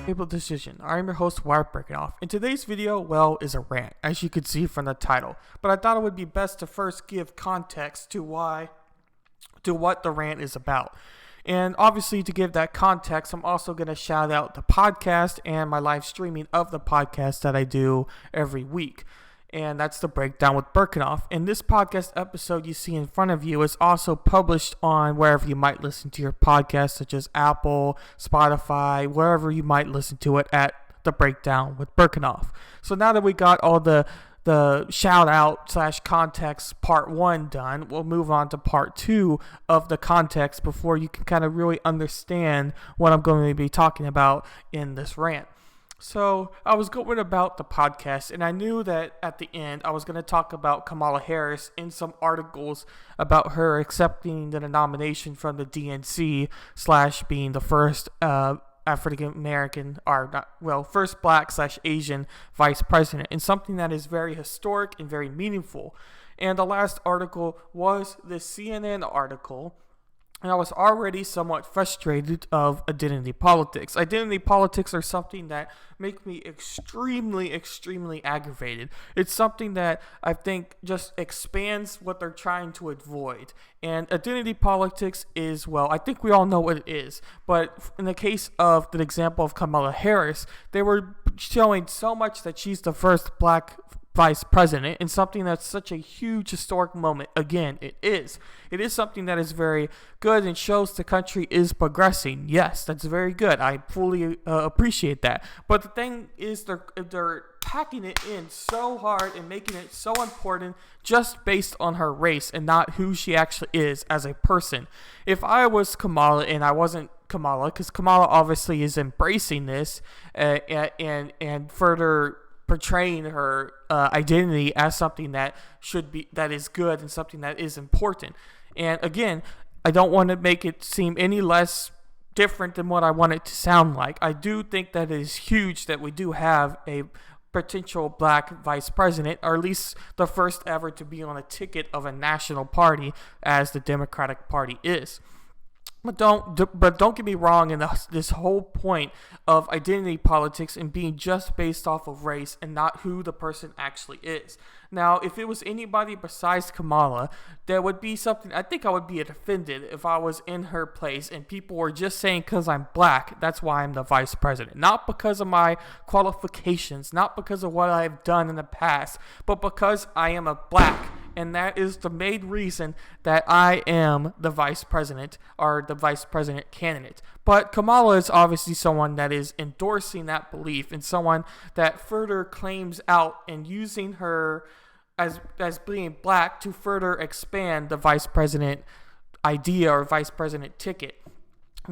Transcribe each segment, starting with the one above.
Able decision. I'm your host, Wire Breaking Off. And today's video, well, is a rant, as you could see from the title. But I thought it would be best to first give context to what the rant is about. And obviously, to give that context, I'm also going to shout out the podcast and my live streaming of the podcast that I do every week. And that's the Breakdown with Birkenoff. And this podcast episode you see in front of you is also published on wherever you might listen to your podcast, such as Apple, Spotify, wherever you might listen to it at the Breakdown with Birkenoff. So now that we got all the shout out / context part 1 done, we'll move on to part 2 of the context before you can kind of really understand what I'm going to be talking about in this rant. So I was going about the podcast, and I knew that at the end I was going to talk about Kamala Harris in some articles about her accepting the nomination from the DNC / being the first African American, first black / Asian vice president, and something that is very historic and very meaningful. And the last article was the CNN article. And I was already somewhat frustrated of identity politics. Identity politics are something that make me extremely, extremely aggravated. It's something that I think just expands what they're trying to avoid. And identity politics is, well, I think we all know what it is. But in the case of the example of Kamala Harris, they were showing so much that she's the first black vice president, and something that's such a huge historic moment. Again, it is something that is very good and shows the country is progressing. Yes, that's very good. I fully appreciate that. But the thing is, they're packing it in so hard and making it so important just based on her race and not who she actually is as a person. If I was Kamala and I wasn't Kamala, because Kamala obviously is embracing this and further portraying her identity as something that is good and something that is important. And again, I don't want to make it seem any less different than what I want it to sound like. I do think that it is huge that we do have a potential black vice president, or at least the first ever to be on a ticket of a national party as the Democratic Party is. But don't get me wrong in this whole point of identity politics and being just based off of race and not who the person actually is. Now, if it was anybody besides Kamala, there would be something, I think I would be offended if I was in her place and people were just saying because I'm black, that's why I'm the vice president. Not because of my qualifications, not because of what I've done in the past, but because I am a black. And that is the main reason that I am the vice president or the vice president candidate. But Kamala is obviously someone that is endorsing that belief and someone that further claims out and using her as being black to further expand the vice president idea or vice president ticket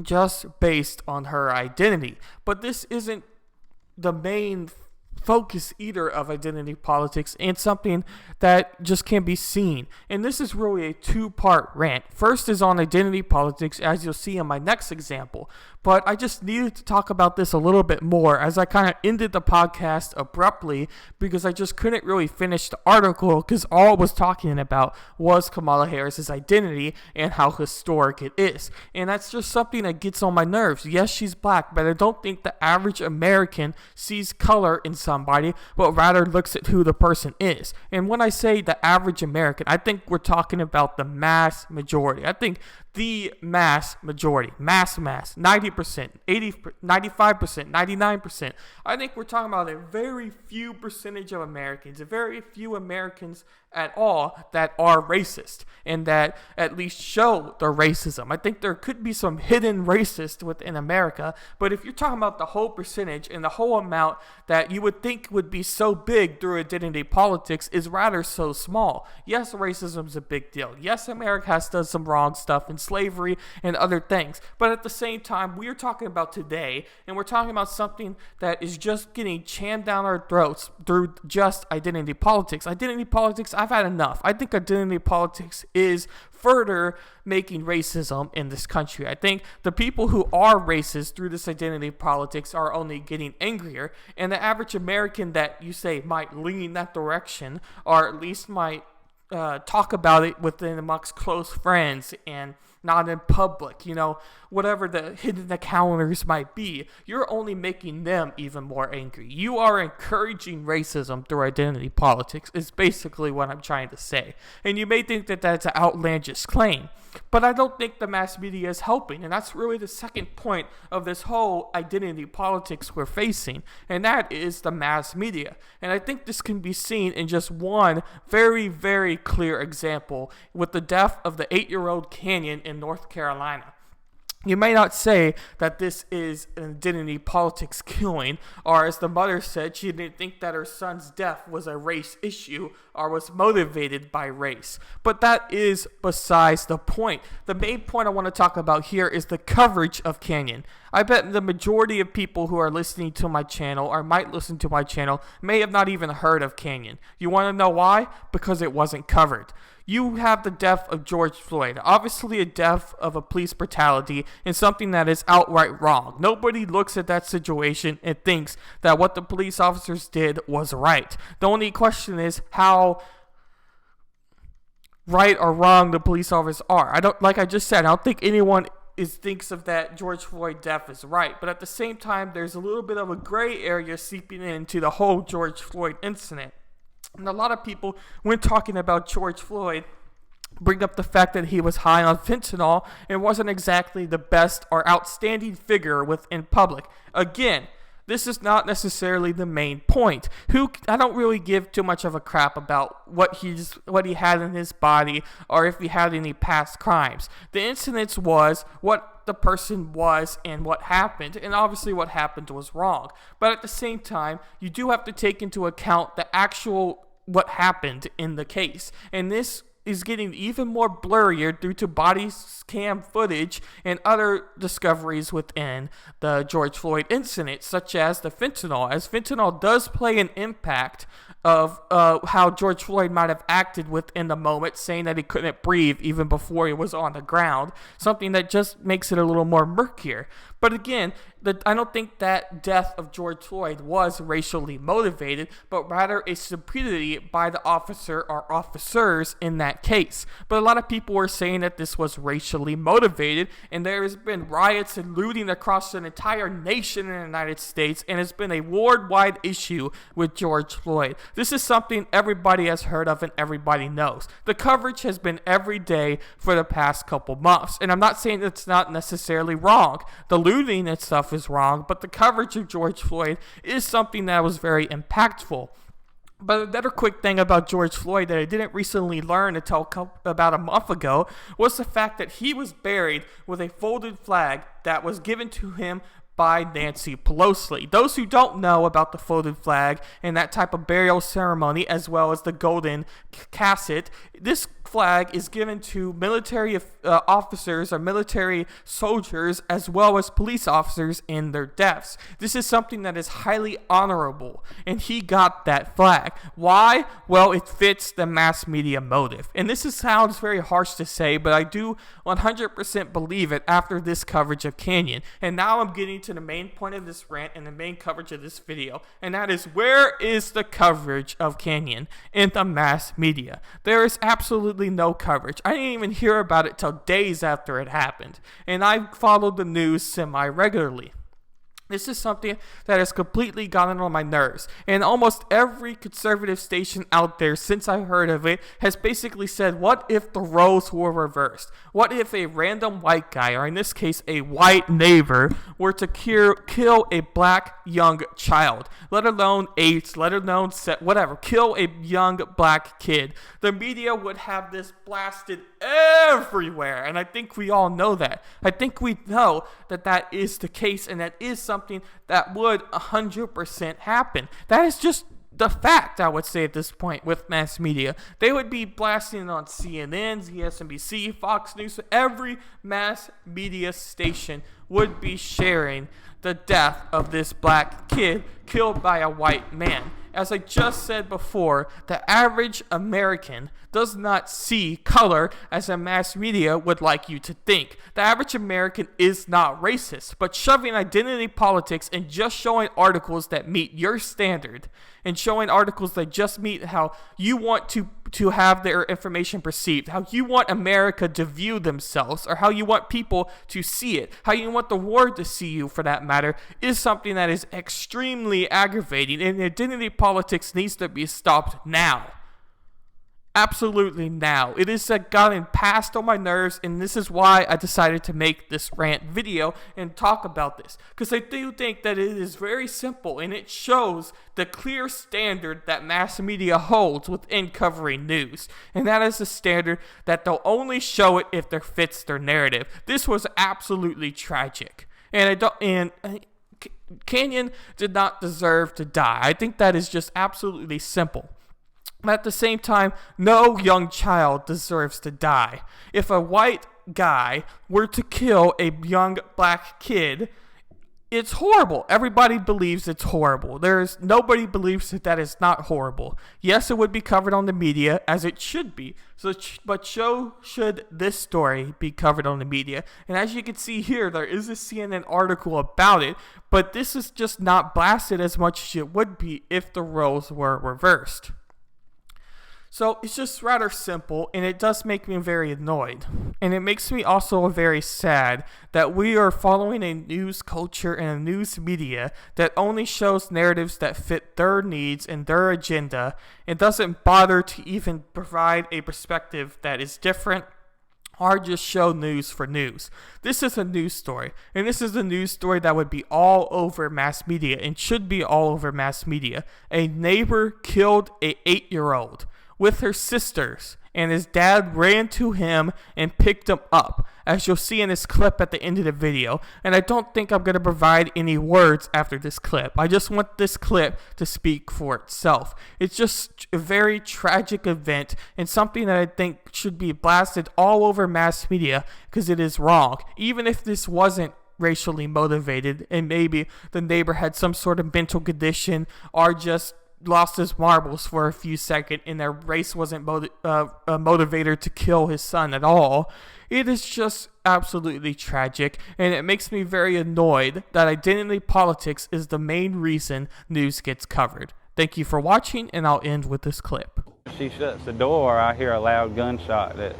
just based on her identity. But this isn't the main focus either of identity politics, and something that just can be seen. And this is really a 2-part rant. First is on identity politics, as you'll see in my next example. But I just needed to talk about this a little bit more as I kind of ended the podcast abruptly because I just couldn't really finish the article because all I was talking about was Kamala Harris's identity and how historic it is. And that's just something that gets on my nerves. Yes, she's black, but I don't think the average American sees color in somebody, but rather looks at who the person is. And when I say the average American, I think we're talking about the mass majority. I think the mass majority, mass, 90%, 80, 95%, 99%. I think we're talking about a very few percentage of Americans, a very few Americans at all that are racist and that at least show their racism. I think there could be some hidden racists within America, but if you're talking about the whole percentage and the whole amount that you would think would be so big through identity politics is rather so small. Yes, racism is a big deal. Yes, America has done some wrong stuff in slavery and other things, but at the same time, we're talking about today, and we're talking about something that is just getting jammed down our throats through just identity politics. Identity politics, I've had enough. I think identity politics is further making racism in this country. I think the people who are racist through this identity politics are only getting angrier, and the average American that you say might lean that direction, or at least might talk about it within amongst close friends and not in public, whatever the hidden encounters might be, you're only making them even more angry. You are encouraging racism through identity politics, is basically what I'm trying to say. And you may think that that's an outlandish claim, but I don't think the mass media is helping. And that's really the second point of this whole identity politics we're facing, and that is the mass media. And I think this can be seen in just one very, very clear example with the death of the 8-year-old Canyon in North Carolina. You may not say that this is an identity politics killing, or as the mother said, she didn't think that her son's death was a race issue or was motivated by race. But that is besides the point. The main point I want to talk about here is the coverage of Canyon. I bet the majority of people who are listening to my channel or might listen to my channel may have not even heard of Canyon. You want to know why? Because it wasn't covered. You have the death of George Floyd, obviously a death of a police brutality and something that is outright wrong. Nobody looks at that situation and thinks that what the police officers did was right. The only question is how right or wrong the police officers are. Like I just said, I don't think anyone thinks of that George Floyd death as right. But at the same time, there's a little bit of a gray area seeping into the whole George Floyd incident. And a lot of people, when talking about George Floyd, bring up the fact that he was high on fentanyl and wasn't exactly the best or outstanding figure within public. Again, this is not necessarily the main point. I don't really give too much of a crap about what he had in his body or if he had any past crimes. The incident was what the person was and what happened, and obviously what happened was wrong. But at the same time, you do have to take into account the actual what happened in the case. And this is getting even more blurrier due to body cam footage and other discoveries within the George Floyd incident, such as the fentanyl, as fentanyl does play an impact of how George Floyd might have acted within the moment, saying that he couldn't breathe even before he was on the ground, something that just makes it a little more murkier. But again, I don't think that death of George Floyd was racially motivated, but rather a stupidity by the officer or officers in that case. But a lot of people were saying that this was racially motivated, and there has been riots and looting across an entire nation in the United States, and it's been a worldwide issue with George Floyd. This is something everybody has heard of and everybody knows. The coverage has been every day for the past couple months, and I'm not saying it's not necessarily wrong. The looting and stuff is wrong, but the coverage of George Floyd is something that was very impactful. But another quick thing about George Floyd that I didn't recently learn until about a month ago was the fact that he was buried with a folded flag that was given to him by Nancy Pelosi. Those who don't know about the folded flag and that type of burial ceremony, as well as the golden casket, this flag is given to military officers or military soldiers as well as police officers in their deaths. This is something that is highly honorable, and he got that flag. Why? Well, it fits the mass media motive. And sounds very harsh to say, but I do 100% believe it after this coverage of Canyon. And now I'm getting to the main point of this rant and the main coverage of this video, and that is, where is the coverage of Canyon in the mass media? There is absolutely no coverage. I didn't even hear about it till days after it happened, and I followed the news semi-regularly. This is something that has completely gotten on my nerves, and almost every conservative station out there since I heard of it has basically said, what if the roles were reversed? What if a random white guy, or in this case a white neighbor, were to kill a black young child, let alone AIDS, let alone whatever, kill a young black kid? The media would have this blasted everywhere, and I think we all know that. I think we know that that is the case, and that is something that would 100% happen. That is just the fact, I would say, at this point with mass media. They would be blasting it on CNN, MSNBC, Fox News. Every mass media station would be sharing the death of this black kid killed by a white man. As I just said before, the average American does not see color as a mass media would like you to think. The average American is not racist, but shoving identity politics and just showing articles that meet your standard and showing articles that just meet how you want to have their information perceived, how you want America to view themselves, or how you want people to see it, how you want the world to see you for that matter, is something that is extremely aggravating, and identity politics needs to be stopped now. Absolutely now. It has gotten past on my nerves, and this is why I decided to make this rant video and talk about this. Because I do think that it is very simple, and it shows the clear standard that mass media holds within covering news. And that is the standard that they'll only show it if it fits their narrative. This was absolutely tragic. Canyon did not deserve to die. I think that is just absolutely simple. At the same time, no young child deserves to die. If a white guy were to kill a young black kid, it's horrible. Everybody believes it's horrible. Nobody believes that is not horrible. Yes, it would be covered on the media, as it should be. But so should this story be covered on the media. And as you can see here, there is a CNN article about it, but this is just not blasted as much as it would be if the roles were reversed. So it's just rather simple, and it does make me very annoyed. And it makes me also very sad that we are following a news culture and a news media that only shows narratives that fit their needs and their agenda, and doesn't bother to even provide a perspective that is different or just show news for news. This is a news story, and this is a news story that would be all over mass media and should be all over mass media. A neighbor killed an 8-year-old with her sisters, and his dad ran to him and picked him up, as you'll see in this clip at the end of the video. And I don't think I'm going to provide any words after this clip. I just want this clip to speak for itself. It's just a very tragic event, and something that I think should be blasted all over mass media, because it is wrong. Even if this wasn't racially motivated, and maybe the neighbor had some sort of mental condition, or just lost his marbles for a few seconds, and their race wasn't a motivator to kill his son at all. It is just absolutely tragic, and it makes me very annoyed that identity politics is the main reason news gets covered. Thank you for watching, and I'll end with this clip. She shuts the door, I hear a loud gunshot that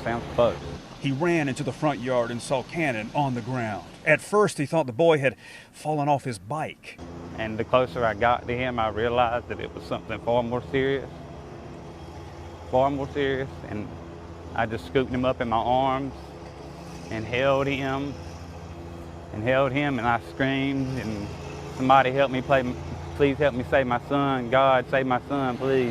sounds close. He ran into the front yard and saw Cannon on the ground. At first, he thought the boy had fallen off his bike. And the closer I got to him, I realized that it was something far more serious. And I just scooped him up in my arms and held him, and I screamed, and somebody help me please help me save my son. God, save my son, please.